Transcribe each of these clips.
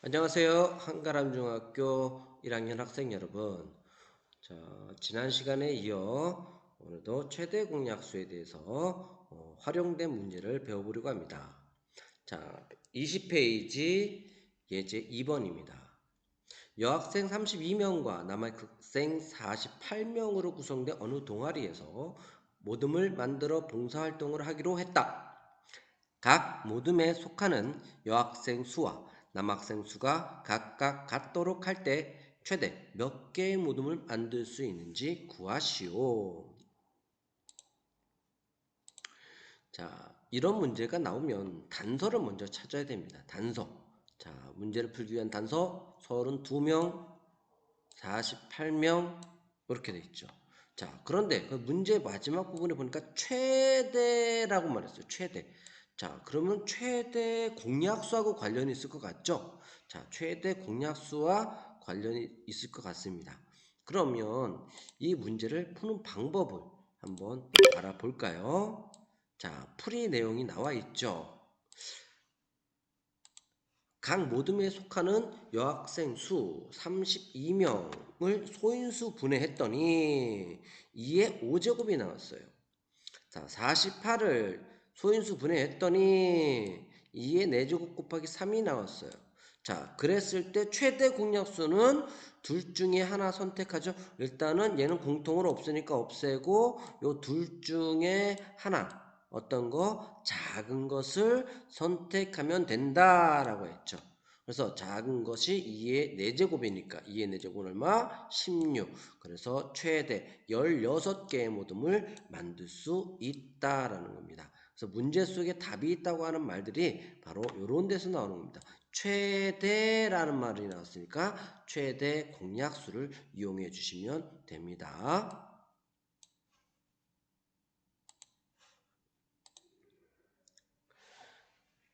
안녕하세요. 한가람중학교 1학년 학생 여러분. 자, 지난 시간에 이어 오늘도 최대 공약수에 대해서 활용된 문제를 배워보려고 합니다. 자, 20페이지 예제 2번입니다. 여학생 32명과 남학생 48명으로 구성된 어느 동아리에서 모둠을 만들어 봉사활동을 하기로 했다. 각 모둠에 속하는 여학생 수와 남학생 수가 각각 같도록 할 때 최대 몇 개의 모둠을 만들 수 있는지 구하시오. 자, 이런 문제가 나오면 단서를 먼저 찾아야 됩니다. 단서. 자, 문제를 풀기 위한 단서 32명, 48명 이렇게 돼 있죠. 자, 그런데 그 문제 마지막 부분에 보니까 최대라고 말했어요. 최대. 자, 그러면 최대 공약수하고 관련이 있을 것 같죠? 자, 최대 공약수와 관련이 있을 것 같습니다. 그러면 이 문제를 푸는 방법을 한번 알아볼까요? 자, 풀이 내용이 나와 있죠. 각 모둠에 속하는 여학생 수 32명을 소인수 분해했더니 2의 5제곱이 나왔어요. 자, 48을 소인수 분해했더니 2의 4제곱 곱하기 3이 나왔어요. 자, 그랬을 때 최대 공약수는 둘 중에 하나 선택하죠. 일단은 얘는 공통으로 없으니까 없애고 요 둘 중에 하나 어떤 거 작은 것을 선택하면 된다라고 했죠. 그래서 작은 것이 2의 4제곱이니까 2의 4제곱은 얼마? 16. 그래서 최대 16개의 모둠을 만들 수 있다라는 겁니다. 그래서 문제 속에 답이 있다고 하는 말들이 바로 이런 데서 나오는 겁니다. 최대라는 말이 나왔으니까 최대 공약수를 이용해 주시면 됩니다.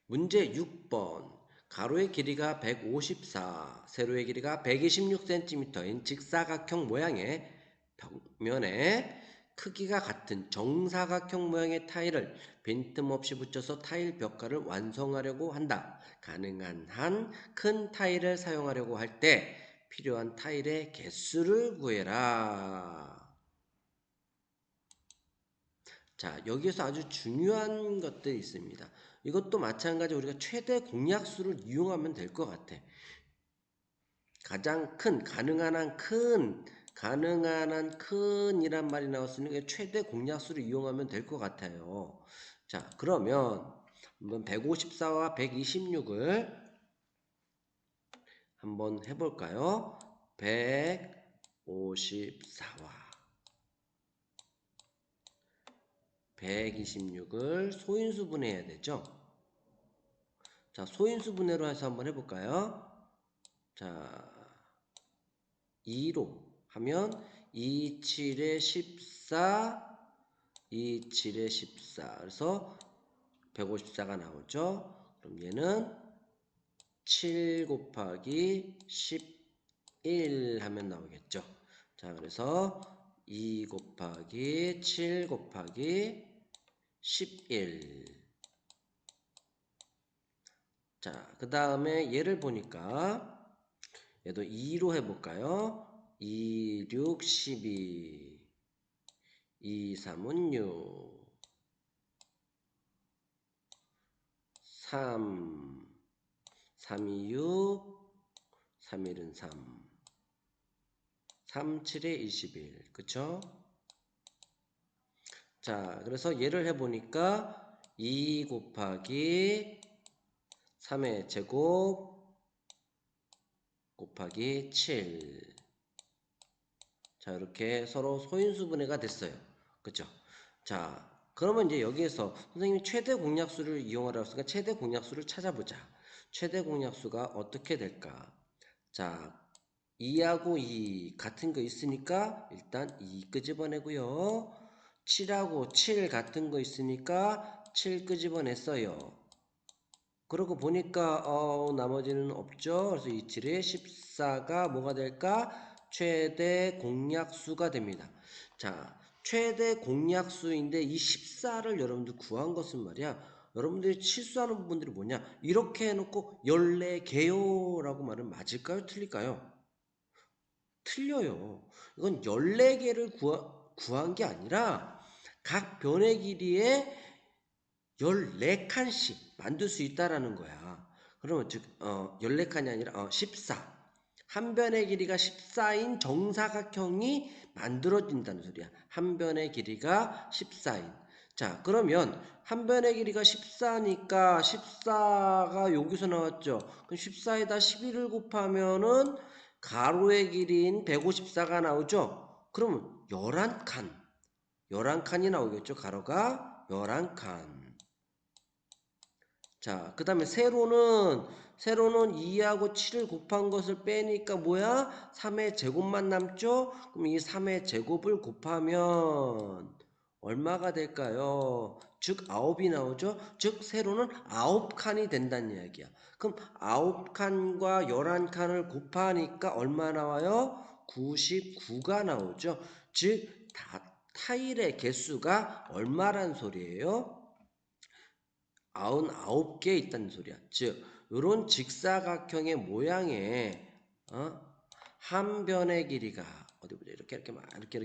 문제 6번. 가로의 길이가 154, 세로의 길이가 126cm인 직사각형 모양의 벽면에 크기가 같은 정사각형 모양의 타일을 빈틈없이 붙여서 타일 벽화를 완성하려고 한다. 가능한 한 큰 타일을 사용하려고 할 때 필요한 타일의 개수를 구해라. 자, 여기에서 아주 중요한 것들이 있습니다. 이것도 마찬가지 우리가 최대 공약수를 이용하면 될 것 같아. 가장 큰, 가능한 한 큰이란 말이 나왔으니까 최대 공약수를 이용하면 될 것 같아요. 자, 그러면 한번 154와 126을 한번 해볼까요? 154와 126을 소인수 분해해야 되죠? 자, 소인수 분해로 해서 한번 해볼까요? 자, 2로 하면 2, 7에 14, 2, 7에 14. 그래서 154가 나오죠. 그럼 얘는 7 곱하기 11 하면 나오겠죠. 자, 그래서 2 곱하기 7 곱하기 11. 자, 그 다음에 얘를 보니까 얘도 2로 해볼까요? 2, 6, 12. 2, 3은 6. 3. 3이 6. 3일은 3. 3, 7에 21. 그쵸? 자, 그래서 얘를 해보니까 2 곱하기 3의 제곱 곱하기 7. 자, 이렇게 서로 소인수분해가 됐어요. 그쵸? 자, 그러면 이제 여기에서 선생님이 최대 공약수를 이용하라고 했으니까 최대 공약수를 찾아보자. 최대 공약수가 어떻게 될까? 자, 2하고 2 같은 거 있으니까 일단 2 끄집어내고요. 7하고 7 같은 거 있으니까 7 끄집어냈어요. 그러고 보니까 나머지는 없죠. 그래서 이 7에 14가 뭐가 될까? 최대 공약수가 됩니다. 자, 최대 공약수인데 이 14를 여러분들 구한 것은 말이야. 여러분들이 실수하는 부분들이 뭐냐? 이렇게 해놓고 14개요 라고 말하면 맞을까요? 틀릴까요? 틀려요. 이건 14개를 구한 게 아니라 각 변의 길이에 14칸씩 만들 수 있다라는 거야. 그러면 즉 14칸이 아니라 14. 한 변의 길이가 14인 정사각형이 만들어진다는 소리야. 한 변의 길이가 14인. 자, 그러면 한 변의 길이가 14니까 14가 여기서 나왔죠. 그럼 14에다 11을 곱하면은 가로의 길이인 154가 나오죠. 그러면 11칸. 11칸이 나오겠죠. 가로가 11칸. 자, 그 다음에 세로는 2하고 7을 곱한 것을 빼니까 뭐야? 3의 제곱만 남죠? 그럼 이 3의 제곱을 곱하면 얼마가 될까요? 즉 9이 나오죠? 즉 세로는 9칸이 된다는 이야기야. 그럼 9칸과 11칸을 곱하니까 얼마 나와요? 99가 나오죠. 즉 타일의 개수가 얼마란 소리예요? 99개 있다는 소리야. 즉, 이런 직사각형의 모양에 한 변의 길이가 어디 보자. 이렇게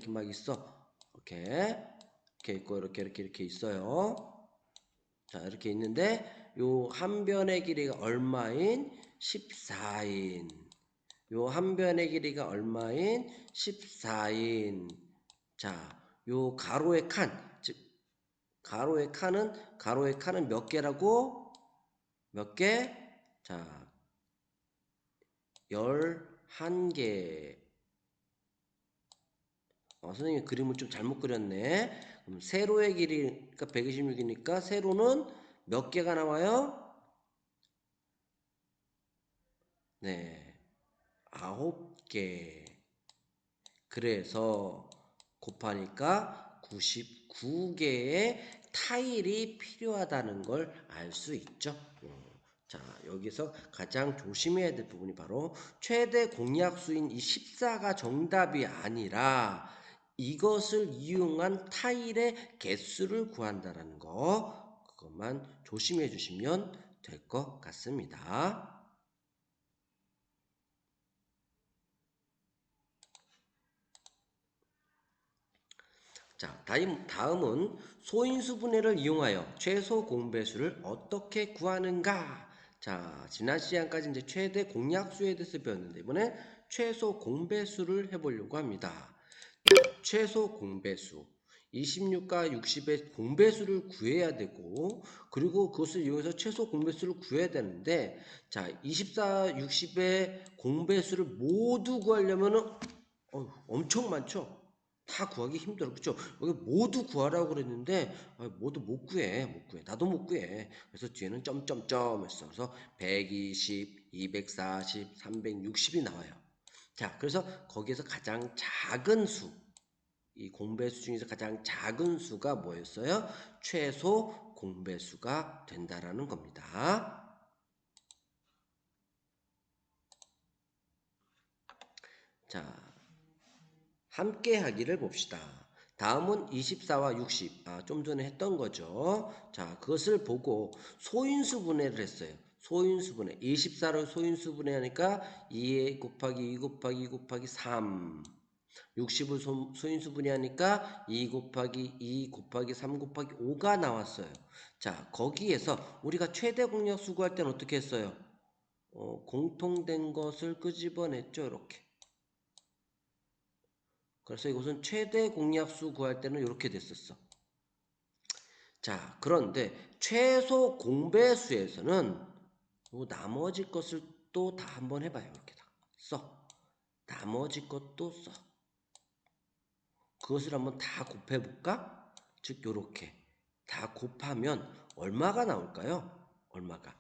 막 있어. 이렇게 있고 이렇게 있어요. 자, 이렇게 있는데 요 한 변의 길이가 얼마인 14인. 요 한 변의 길이가 얼마인 14인. 자, 요 가로의 칸, 즉 가로의 칸은 몇 개라고? 몇 개? 자, 11개. 선생님이 그림을 좀 잘못 그렸네. 그럼 세로의 길이가 126이니까 세로는 몇 개가 나와요? 네, 9개. 그래서 곱하니까 99개의 타일이 필요하다는 걸 알 수 있죠. 자, 여기서 가장 조심해야 될 부분이 바로 최대 공약수인 이 14가 정답이 아니라 이것을 이용한 타일의 개수를 구한다는 거, 그것만 조심해 주시면 될 것 같습니다. 자, 다음은 소인수분해를 이용하여 최소 공배수를 어떻게 구하는가? 자, 지난 시간까지 이제 최대 공약수에 대해서 배웠는데 이번에 최소 공배수를 해보려고 합니다. 최소 공배수 26과 60의 공배수를 구해야 되고, 그리고 그것을 이용해서 최소 공배수를 구해야 되는데, 자, 24, 60의 공배수를 모두 구하려면은 엄청 많죠. 다 구하기 힘들어. 그쵸? 여기 모두 구하라고 그랬는데 모두 못 구해. 못 구해. 나도 못 구해. 그래서 뒤에는 점점점 했어. 그래서 120, 240, 360이 나와요. 자, 그래서 거기에서 가장 작은 수, 이 공배수 중에서 가장 작은 수가 뭐였어요? 최소 공배수가 된다라는 겁니다. 자, 함께 하기를 봅시다. 다음은 24와 60, 좀 전에 했던 거죠. 자, 그것을 보고 소인수 분해를 했어요. 소인수 분해. 24를 소인수 분해하니까 2 곱하기 2 곱하기 2 곱하기 3. 60을 소인수 분해하니까 2 곱하기 2 곱하기 3 곱하기 5가 나왔어요. 자, 거기에서 우리가 최대 공약수 구할 때는 어떻게 했어요? 공통된 것을 끄집어냈죠, 이렇게. 그래서 이것은 최대 공약수 구할 때는 이렇게 됐었어. 자, 그런데 최소 공배수에서는 나머지 것을 또 다 한번 해봐요. 이렇게 다 써. 나머지 것도 써. 그것을 한번 다 곱해볼까? 즉, 요렇게 다 곱하면 얼마가 나올까요? 얼마가?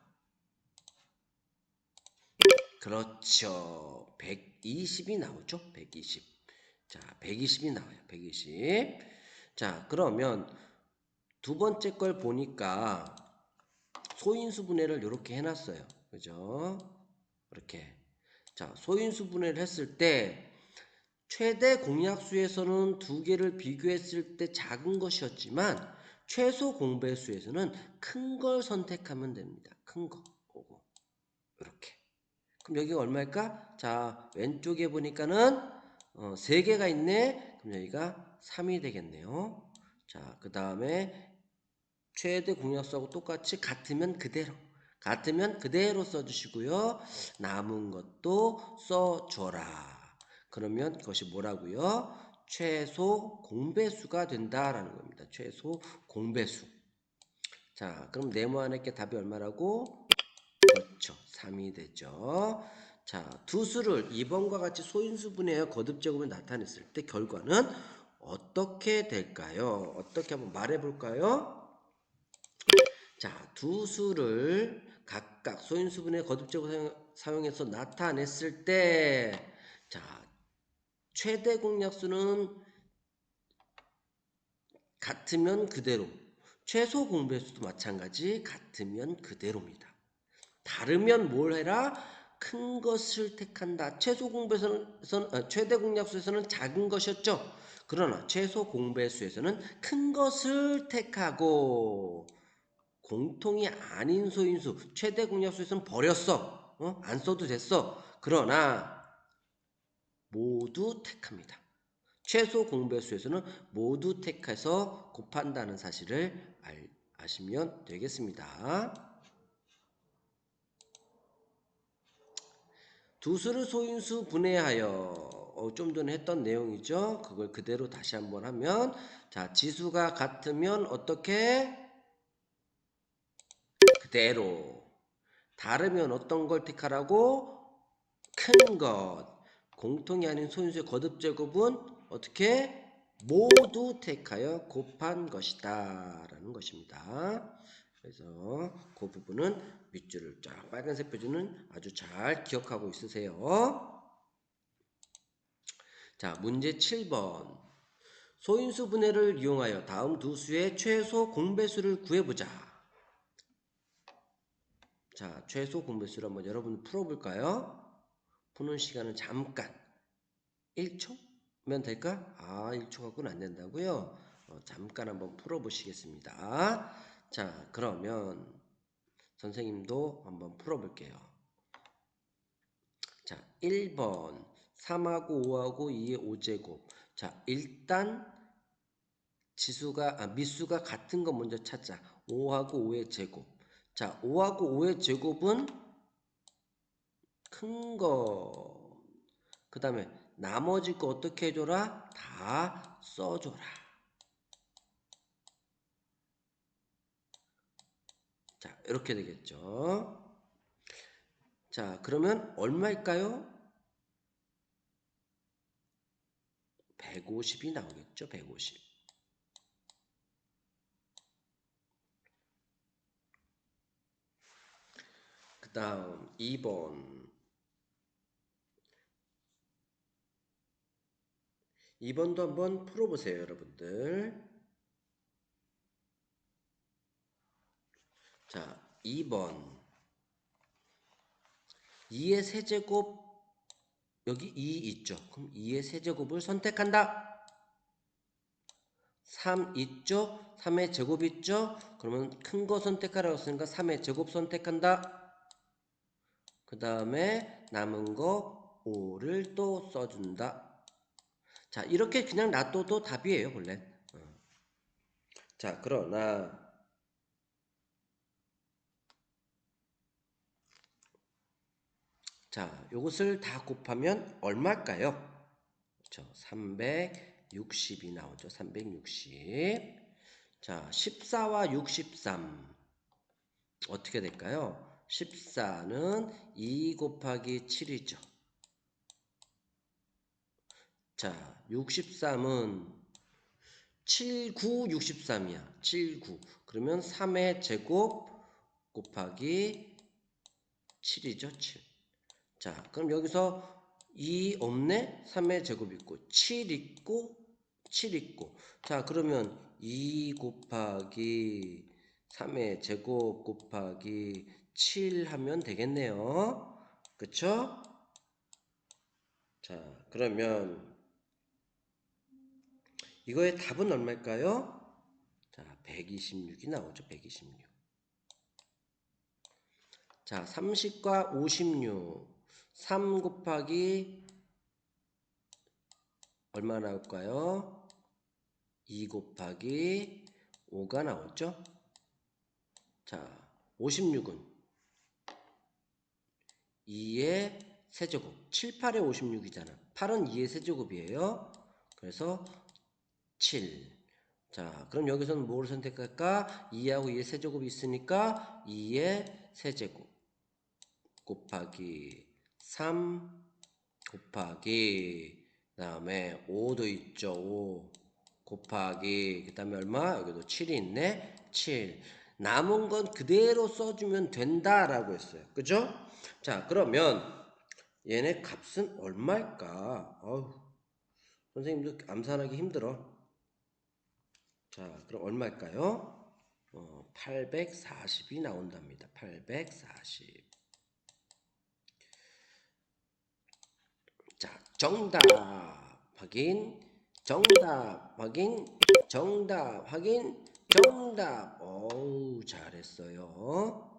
그렇죠. 120이 나오죠. 120. 자, 120이 나와요. 120. 자, 그러면 두 번째 걸 보니까 소인수 분해를 이렇게 해놨어요. 그죠? 이렇게. 자, 소인수 분해를 했을 때 최대 공약수에서는 두 개를 비교했을 때 작은 것이었지만 최소 공배수에서는 큰 걸 선택하면 됩니다. 큰 거. 오고. 이렇게. 그럼 여기가 얼마일까? 자, 왼쪽에 보니까는 3개가 있네. 그럼 여기가 3이 되겠네요. 자, 그 다음에 최대 공약수하고 똑같이 같으면 그대로 써주시고요. 남은 것도 써줘라. 그러면 그것이 뭐라고요? 최소 공배수가 된다라는 겁니다. 최소 공배수. 자, 그럼 네모안의 게 답이 얼마라고? 그렇죠. 3이 되죠. 자, 두 수를 2번과 같이 소인수 분해하여 거듭제곱을 나타냈을 때 결과는 어떻게 될까요? 어떻게 한번 말해볼까요? 자, 두 수를 각각 소인수 분해 거듭제곱 사용해서 나타냈을 때, 자, 최대 공약수는 같으면 그대로, 최소 공배수도 마찬가지 같으면 그대로입니다. 다르면 뭘 해라? 큰 것을 택한다. 최대 공약수에서는 작은 것이었죠. 그러나 최소 공배수에서는 큰 것을 택하고 공통이 아닌 소인수 최대 공약수에서는 버렸어. 안 써도 됐어. 그러나 모두 택합니다. 최소 공배수에서는 모두 택해서 곱한다는 사실을 아시면 되겠습니다. 두 수를 소인수 분해하여 좀 전에 했던 내용이죠. 그걸 그대로 다시 한번 하면 자, 지수가 같으면 어떻게? 그대로. 다르면 어떤 걸 택하라고? 큰 것. 공통이 아닌 소인수의 거듭제곱은 어떻게? 모두 택하여 곱한 것이다 라는 것입니다. 그래서 그 부분은 밑줄을 쫙 빨간색 표지는 아주 잘 기억하고 있으세요. 자, 문제 7번. 소인수 분해를 이용하여 다음 두 수의 최소 공배수를 구해보자. 자, 최소 공배수를 한번 여러분 풀어볼까요? 푸는 시간은 잠깐 1초면 될까? 1초 갖고는 안 된다고요? 잠깐 한번 풀어보시겠습니다. 자, 그러면 선생님도 한번 풀어볼게요. 자, 1번 3하고 5하고 2의 5제곱. 자, 일단 미수가 같은 거 먼저 찾자. 5하고 5의 제곱. 자, 5하고 5의 제곱은 큰 거. 그 다음에 나머지 거 어떻게 해줘라? 다 써줘라. 자, 이렇게 되겠죠. 자, 그러면 얼마일까요? 150이 나오겠죠. 150. 그 다음 2번. 2번도 한번 풀어보세요, 여러분들. 자, 2번. 2의 세제곱, 여기 2 있죠. 그럼 2의 세제곱을 선택한다. 3 있죠? 3의 제곱 있죠? 그러면 큰 거 선택하라고 했으니까 3의 제곱 선택한다. 그 다음에 남은 거 5를 또 써준다. 자, 이렇게 그냥 놔둬도 답이에요, 원래. 자, 그러나 자, 요것을 다 곱하면 얼마일까요? 그렇죠. 360이 나오죠. 360. 자, 14와 63 어떻게 될까요? 14는 2 곱하기 7이죠. 자, 63은 7, 9, 63이야. 7, 9. 그러면 3의 제곱 곱하기 7이죠. 7. 자, 그럼 여기서 2 없네? 3의 제곱 있고 7 있고 7 있고. 자, 그러면 2 곱하기 3의 제곱 곱하기 7 하면 되겠네요. 그쵸? 자, 그러면 이거의 답은 얼마일까요? 자, 126이 나오죠. 126. 자, 30과 56. 3 곱하기 얼마 나올까요? 2 곱하기 5가 나왔죠? 자, 56은 2의 세제곱. 7, 8의 56이잖아. 8은 2의 세제곱이에요. 그래서 7. 자, 그럼 여기서는 뭐를 선택할까? 2하고 2의 세제곱이 있으니까 2의 세제곱 곱하기 3 곱하기 다음에 5도 있죠. 5 곱하기 그 다음에 얼마? 여기도 7이 있네. 7. 남은 건 그대로 써주면 된다라고 했어요. 그죠? 자, 그러면 얘네 값은 얼마일까? 어우, 선생님도 암산하기 힘들어. 자, 그럼 얼마일까요? 840이 나온답니다. 840. 자, 정답 확인, 정답 확인, 정답 확인, 정답. 어우, 잘했어요.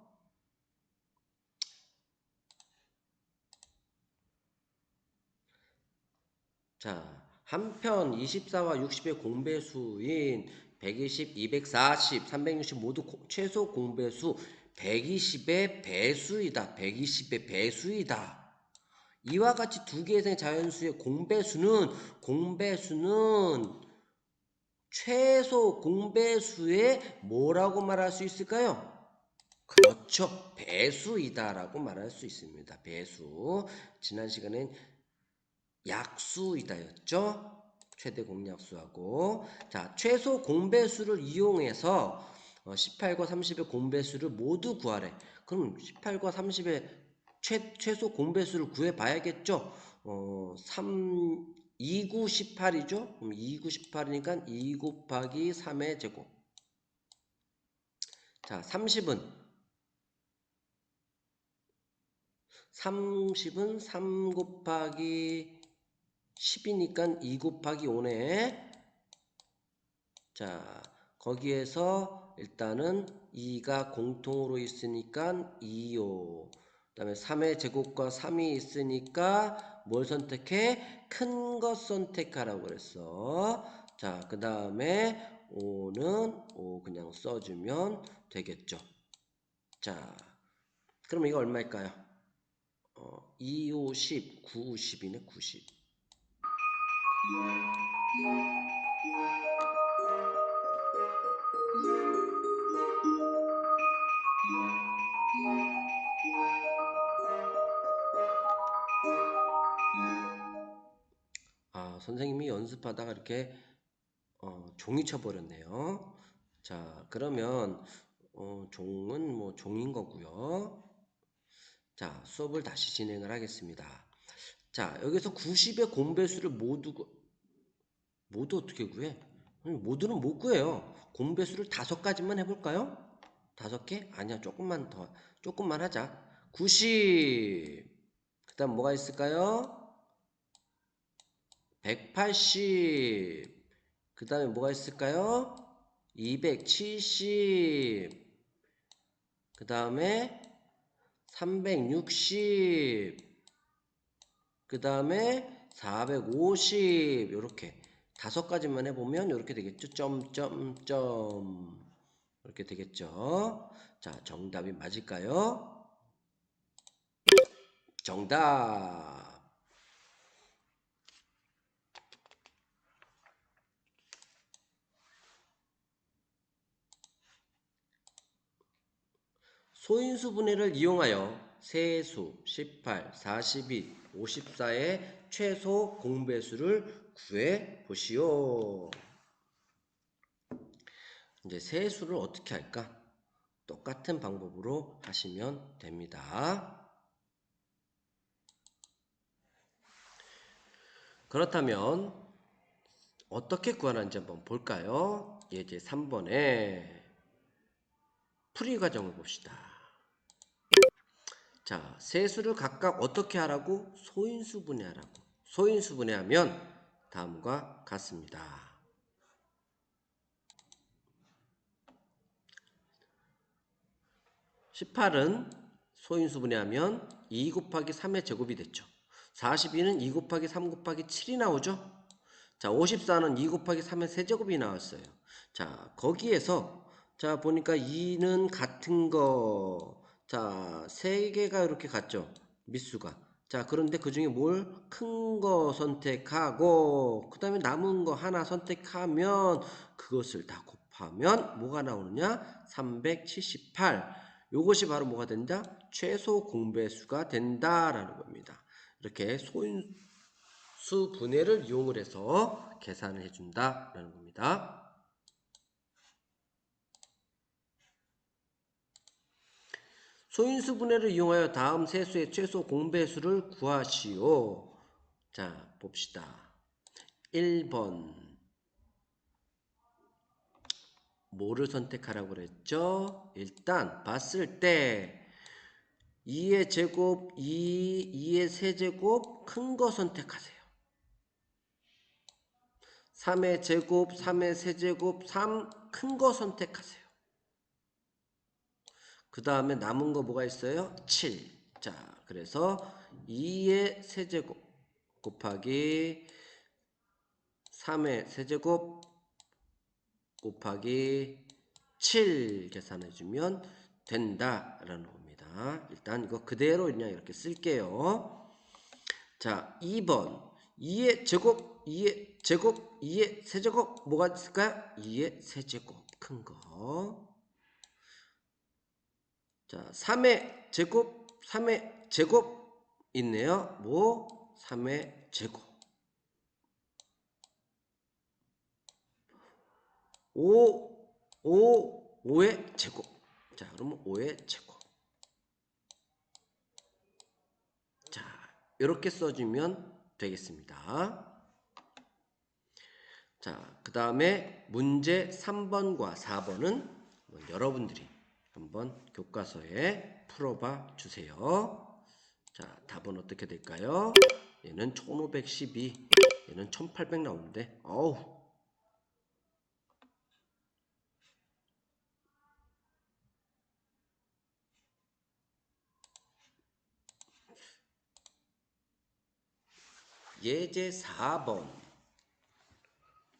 자, 한편 24와 60의 공배수인 120, 240, 360 모두 최소 공배수 120의 배수이다. 120의 배수이다. 이와 같이 두 개의 자연수의 공배수는 최소 공배수의 뭐라고 말할 수 있을까요? 그렇죠. 배수이다라고 말할 수 있습니다. 배수. 지난 시간엔 약수이다였죠. 최대 공약수하고. 자, 최소 공배수를 이용해서 18과 30의 공배수를 모두 구하래. 그럼 18과 30의 최소 공배수를 구해봐야겠죠. 2, 9, 18이죠. 그럼 2, 9, 18이니까 2 곱하기 3의 제곱. 자, 30은 3 곱하기 10이니까 2 곱하기 5네. 자, 거기에서 일단은 2가 공통으로 있으니까 2요. 그 다음에 3의 제곱과 3이 있으니까 뭘 선택해? 큰 것 선택하라고 그랬어. 자, 그 다음에 5는 5 그냥 써주면 되겠죠. 자, 그럼 이거 얼마일까요? 2, 5, 10, 9, 10이네, 90. 아, 선생님이 연습하다가 이렇게 종이 쳐버렸네요. 자, 그러면 종은 뭐 종인 거고요. 자, 수업을 다시 진행을 하겠습니다. 자, 여기서 90의 공배수를 모두 어떻게 구해? 모두는 못 구해요. 공배수를 5가지만 해볼까요? 5개? 아니야, 조금만 하자. 90. 그 다음 뭐가 있을까요? 180. 그 다음에 뭐가 있을까요? 270. 그 다음에 360. 그 다음에 450. 이렇게 5가지만 해보면 이렇게 되겠죠. 점점점 이렇게 되겠죠. 자, 정답이 맞을까요? 정답. 소인수 분해를 이용하여 세수 18, 42, 54의 최소 공배수를 구해 보시오. 이제 세수를 어떻게 할까? 똑같은 방법으로 하시면 됩니다. 그렇다면 어떻게 구하는지 한번 볼까요? 예제 3번에 풀이 과정을 봅시다. 자, 세수를 각각 어떻게 하라고? 소인수 분해하라고. 소인수 분해하면 다음과 같습니다. 18은 소인수 분해하면 2 곱하기 3의 제곱이 됐죠. 42는 2 곱하기 3 곱하기 7이 나오죠. 자, 54는 2 곱하기 3의 세제곱이 나왔어요. 자, 거기에서 자, 보니까 2는 같은 거. 자, 3개가 이렇게 같죠. 밑수가. 자, 그런데 그 중에 뭘 큰 거 선택하고 그 다음에 남은 거 하나 선택하면 그것을 다 곱하면 뭐가 나오느냐? 378. 요것이 바로 뭐가 된다? 최소 공배수가 된다라는 겁니다. 이렇게 소인수 분해를 이용을 해서 계산을 해준다라는 겁니다. 소인수 분해를 이용하여 다음 세수의 최소 공배수를 구하시오. 자, 봅시다. 1번 뭐를 선택하라고 그랬죠? 일단 봤을 때 2의 제곱, 2의 세제곱 큰 거 선택하세요. 3의 제곱, 3의 세제곱, 3 큰 거 선택하세요. 그 다음에 남은 거 뭐가 있어요? 7. 자, 그래서 2의 세제곱 곱하기 3의 세제곱 곱하기 7 계산해주면 된다라는 겁니다. 일단 이거 그대로 그냥 이렇게 쓸게요. 자, 2번 2의 제곱, 2의 제곱, 2의 세제곱 뭐가 있을까요? 2의 세제곱 큰 거. 자, 3의 제곱, 3의 제곱 있네요. 뭐? 3의 제곱. 5의 제곱. 자, 그러면 5의 제곱. 자, 이렇게 써주면 되겠습니다. 자, 그 다음에 문제 3번과 4번은 여러분들이 한번 교과서에 풀어봐 주세요. 자, 답은 어떻게 될까요? 얘는 1512, 얘는 1800 나오는데, 어우. 예제 4번.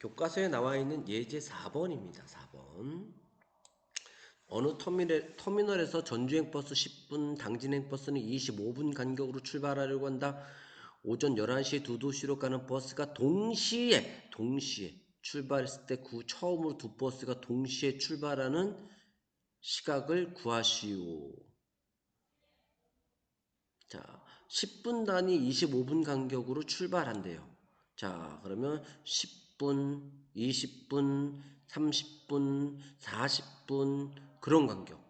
교과서에 나와 있는 예제 4번입니다. 4번. 어느 터미널에서 전주행버스 10분, 당진행버스는 25분 간격으로 출발하려고 한다. 오전 11시에 두 도시로 가는 버스가 동시에 출발했을 때 처음으로 두 버스가 동시에 출발하는 시각을 구하시오. 자, 10분 단위 25분 간격으로 출발한대요. 자, 그러면 10분, 20분, 30분, 40분 그런 간격.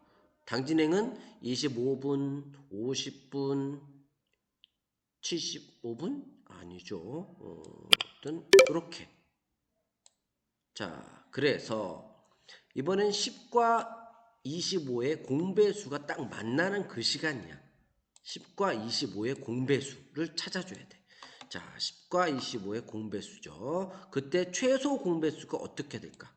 당진행은 25분, 50분, 75분? 아니죠. 어떤 이렇게. 자, 그래서 이번엔 10과 25의 공배수가 딱 만나는 그 시간이야. 10과 25의 공배수를 찾아줘야 돼. 자, 10과 25의 공배수죠. 그때 최소 공배수가 어떻게 될까?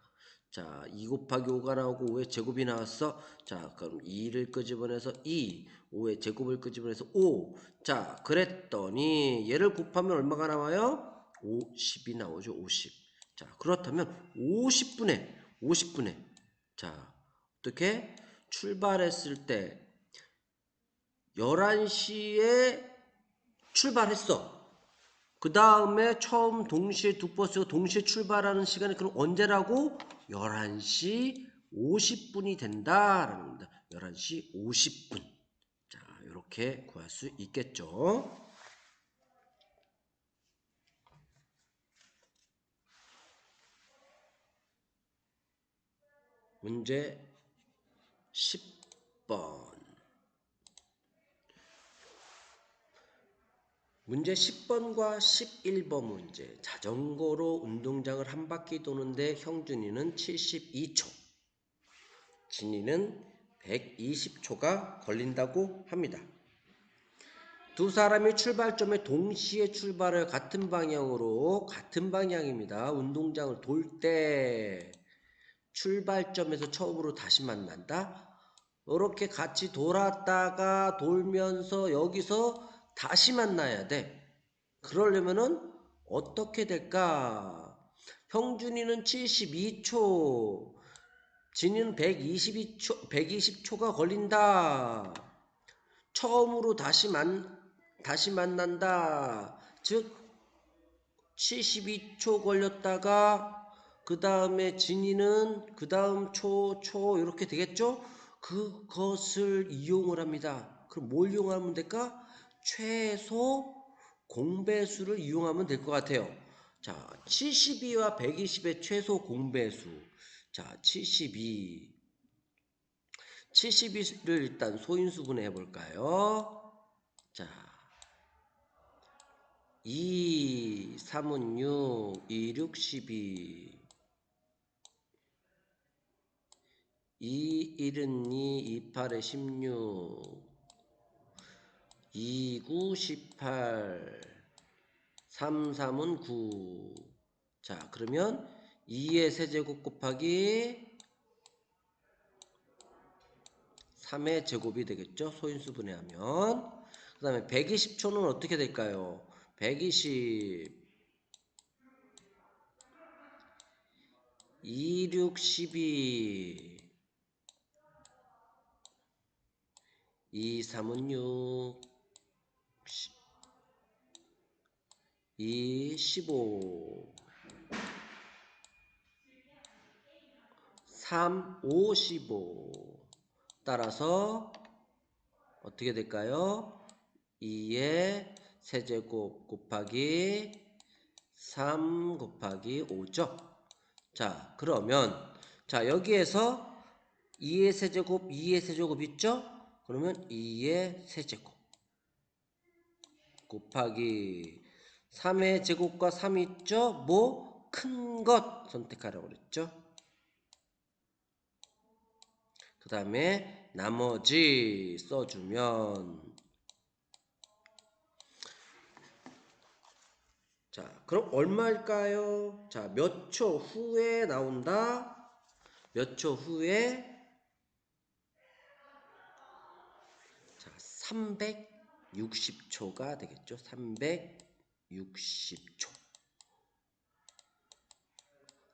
자, 2 곱하기 5가 나오고 5의 제곱이 나왔어. 자, 그럼 2를 끄집어내서 2, 5의 제곱을 끄집어내서 5. 자, 그랬더니 얘를 곱하면 얼마가 나와요? 50이 나오죠. 50. 자, 그렇다면 50분에 자, 어떻게? 출발했을 때 11시에 출발했어. 그 다음에 처음 동시에 두 버스가 동시에 출발하는 시간이 그럼 언제라고? 11시 50분이 된다라는 겁니다. 11시 50분. 자, 이렇게 구할 수 있겠죠. 문제 10번. 문제 10번과 11번 문제. 자전거로 운동장을 한 바퀴 도는데 형준이는 72초, 진이는 120초가 걸린다고 합니다. 두 사람이 출발점에 동시에 출발하여 같은 방향입니다. 운동장을 돌 때 출발점에서 처음으로 다시 만난다. 이렇게 같이 돌았다가 돌면서 여기서 다시 만나야 돼. 그러려면은 어떻게 될까? 형준이는 72초, 진이는 120초가 걸린다. 처음으로 다시 만난다. 즉, 72초 걸렸다가, 그 다음에 진이는 그 다음 초, 이렇게 되겠죠? 그것을 이용을 합니다. 그럼 뭘 이용하면 될까? 최소 공배수를 이용하면 될 것 같아요. 자, 72와 120의 최소 공배수. 자, 72를 일단 소인수분해 해볼까요? 자, 2, 3은 6, 2, 6, 12. 2, 1은 2, 2, 8에 16. 2, 9, 18. 3, 3은 9. 자, 그러면 2의 세제곱 곱하기 3의 제곱이 되겠죠? 소인수 분해하면. 그 다음에 120초는 어떻게 될까요? 120, 2, 6, 12, 2, 3은 6, 2, 15, 3, 5, 15. 따라서 어떻게 될까요? 2의 세제곱 곱하기 3 곱하기 5죠. 자, 그러면 자, 여기에서 2의 세제곱, 2의 세제곱 있죠? 그러면 2의 세제곱 곱하기 3의 제곱과 3 있죠? 뭐? 큰 것 선택하라고 그랬죠? 그 다음에 나머지 써주면 자, 그럼 얼마일까요? 자, 몇 초 후에 나온다? 몇 초 후에 자, 360초가 되겠죠. 360초.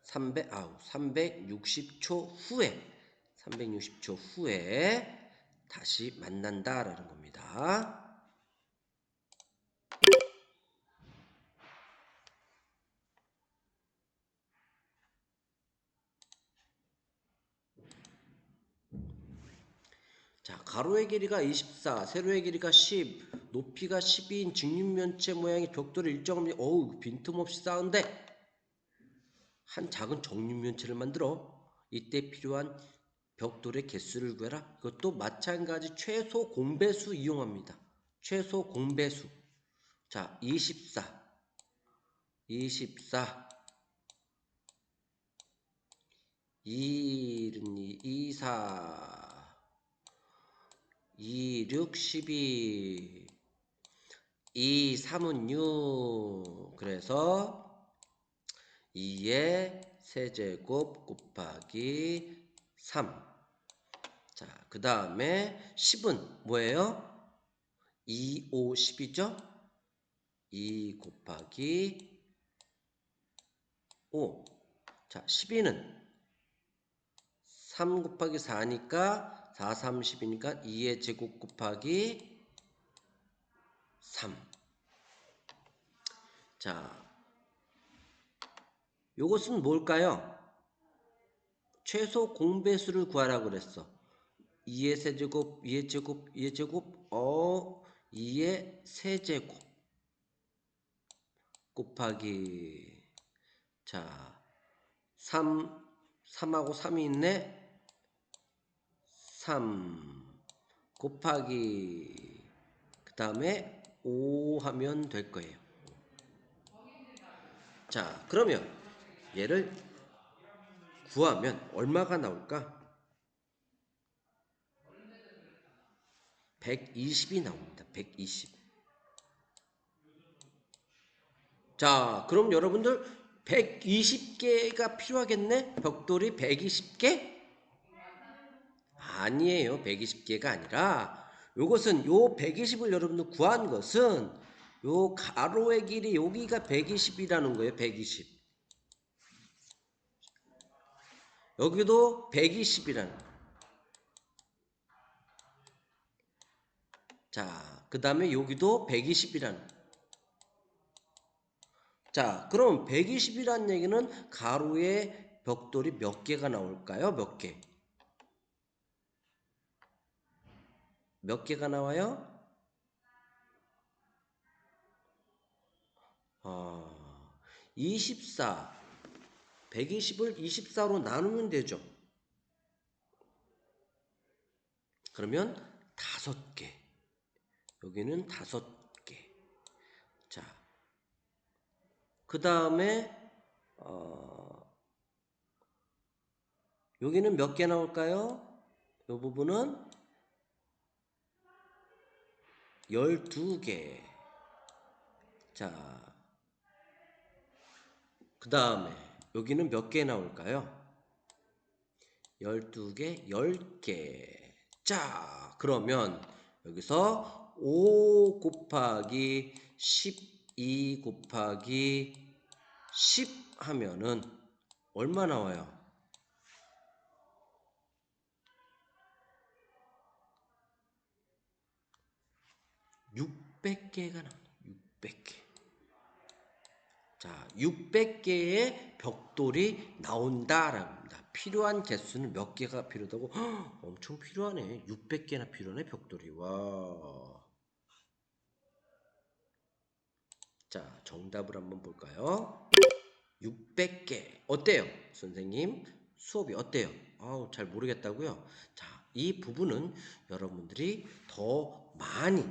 360초 후에 360초 후에 다시 만난다라는 겁니다. 자, 가로의 길이가 24, 세로의 길이가 10, 높이가 12인 직육면체 모양의 벽돌을 일정하면 어우 빈틈없이 쌓은데 한 작은 정육면체를 만들어 이때 필요한 벽돌의 개수를 구해라. 이것도 마찬가지 최소 공배수 이용합니다. 최소 공배수. 자, 24, 24, 2, 2, 2, 4, 2, 6, 12, 2, 3은 6. 그래서 2의 세제곱 곱하기 3. 자, 그 다음에 10은 뭐예요? 2, 5, 10이죠? 2 곱하기 5. 자, 12는 3 곱하기 4니까 4, 30이니까 2의 제곱 곱하기 3. 자, 요것은 뭘까요? 최소 공배수를 구하라고 그랬어. 2의 세제곱, 2의 제곱, 2의 제곱, 2의 세제곱 곱하기 자, 3하고 3이 있네. 3 곱하기 그 다음에 5 하면 될 거예요. 자, 그러면 얘를 구하면 얼마가 나올까? 120이 나옵니다. 120. 자, 그럼 여러분들 120개가 필요하겠네? 벽돌이 120개? 아니에요. 120개가 아니라 요것은 요 120을 여러분들 구한 것은 요 가로의 길이 여기가 120이라는 거예요. 120. 여기도 120이라는 거예요. 자, 그 다음에 여기도 120이라는 거예요. 자, 그럼 120이라는 얘기는 가로의 벽돌이 몇 개가 나올까요? 몇 개? 몇 개가 나와요? 24. 120을 24로 나누면 되죠. 그러면 5개. 여기는 5개. 자, 그 다음에 여기는 몇 개 나올까요? 이 부분은 12개. 자, 그 다음에 여기는 몇 개 나올까요? 12개, 10개. 자, 그러면 여기서 5 곱하기 12 곱하기 10 하면은 얼마 나와요? 600개가 나와요. 600개. 자, 600개의 벽돌이 나온다라고 합니다. 필요한 개수는 몇 개가 필요하다고? 헉, 엄청 필요하네. 600개나 필요하네, 벽돌이. 와. 자, 정답을 한번 볼까요? 600개. 어때요? 선생님, 수업이 어때요? 아우, 잘 모르겠다고요? 자, 이 부분은 여러분들이 더 많이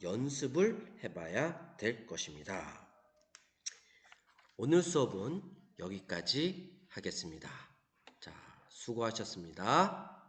연습을 해봐야 될 것입니다. 오늘 수업은 여기까지 하겠습니다. 자, 수고하셨습니다.